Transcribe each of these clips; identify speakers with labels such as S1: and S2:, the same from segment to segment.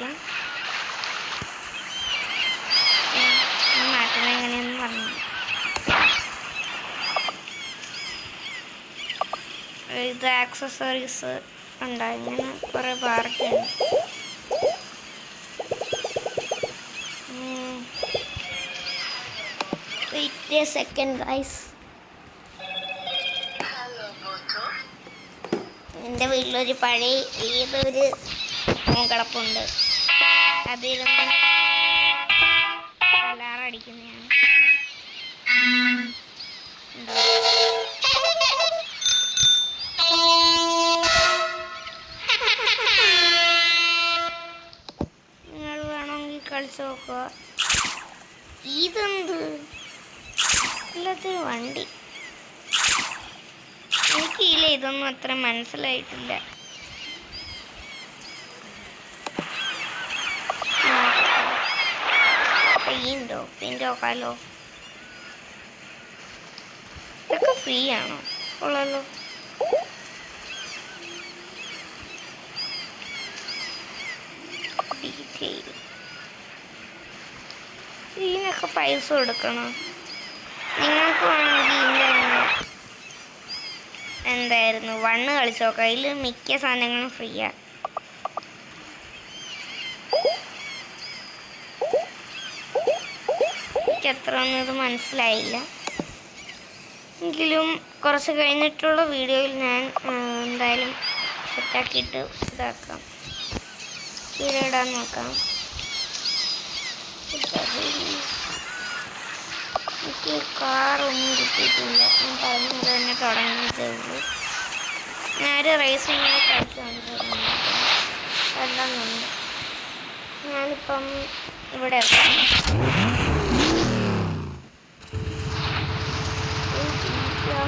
S1: ആയിരിക്കും. മാറ്റണം എങ്ങനെയെന്ന് പറഞ്ഞു. ഇത് ആക്സസറീസ് ഉണ്ട്, ഇങ്ങനെ കുറേ പാർക്കുണ്ട്. Wait a second guys. എൻ്റെ വീട്ടിലൊരു പഴയ ഏതൊരു ഫോൺ കിടപ്പുണ്ട്. അതിരുന്ന് അലാറം അടിക്കുന്നതാണ്. നിങ്ങൾ വേണമെങ്കിൽ കളിച്ചു നോക്കുക. ഇതെന്ത് ഇല്ലാത്തൊരു വണ്ടി. എനിക്കില്ല, ഇതൊന്നും അത്ര മനസ്സിലായിട്ടില്ല. പെയിൻ്റ് നോക്കാമല്ലോ. ഇതൊക്കെ ഫ്രീ ആണോ? കൊള്ളാലോ. ഇതിനൊക്കെ പൈസ കൊടുക്കണം. നിങ്ങൾക്ക് വേണമെങ്കിൽ എന്തായിരുന്നു 1 കളിച്ച് നോക്കാം. അതിൽ മിക്ക സാധനങ്ങളും ഫ്രീയാണ്. എനിക്ക് അത്ര ഒന്നും ഇത് മനസ്സിലായില്ല. എങ്കിലും കുറച്ച് കഴിഞ്ഞിട്ടുള്ള വീഡിയോയിൽ ഞാൻ എന്തായാലും സെറ്റാക്കിയിട്ട് ഇതാക്കാം, വീഡിയോ ഇടാൻ നോക്കാം. എനിക്ക് കാറൊന്നും കിട്ടിയിട്ടില്ല. ഞാൻ പറഞ്ഞത് തന്നെ തുടങ്ങിയതേ ഉള്ളൂ. ഞാനൊരു റേസിങ്ങിനെ കളിച്ച് കാണിച്ചിരുന്നു. അല്ലെന്നുണ്ട്. ഞാനിപ്പം ഇവിടെ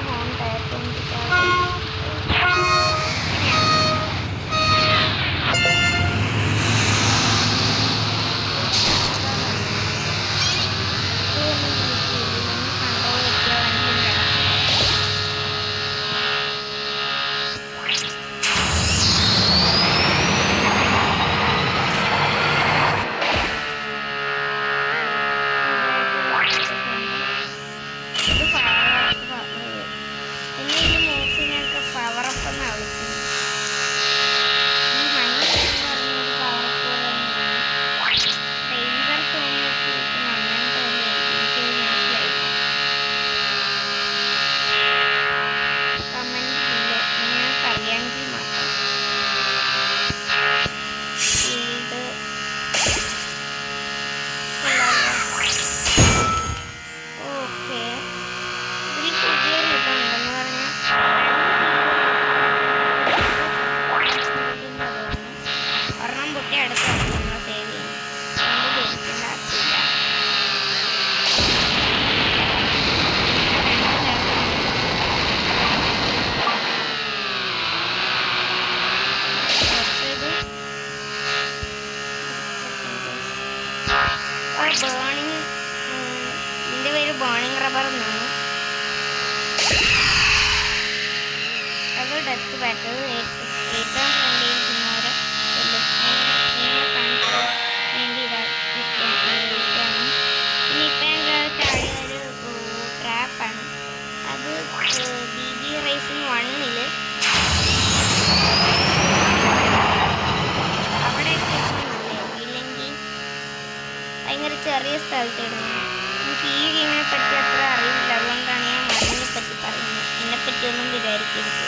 S1: ഹോം ടയർ ബേണിംഗ് റബ്ബർ എന്നാണ്. അത് ഡെത്ത് ബാറ്റ് ഏറ്റവും ഫ്രണ്ടിരിക്കുന്നവരെ വേണ്ടി ഇതാണ്. പിന്നെ ഇപ്പം ഞാൻ ചാടിയൊരു ട്രാപ്പാണ്. അത് BB റേസിംഗ് 1-ൽ അവിടെ ഇല്ലെങ്കിൽ ഭയങ്കര ചെറിയ സ്ഥലത്തിടുന്നത്. എനിക്ക് ഈ ഗെയിമിനെ പറ്റി അത്ര അറിയില്ല, അതുകൊണ്ടാണ് ഞാൻ മണ്ണിനെ പറ്റി പറയുന്നത്. എന്നെപ്പറ്റിയൊന്നും വിചാരിക്കരുത്.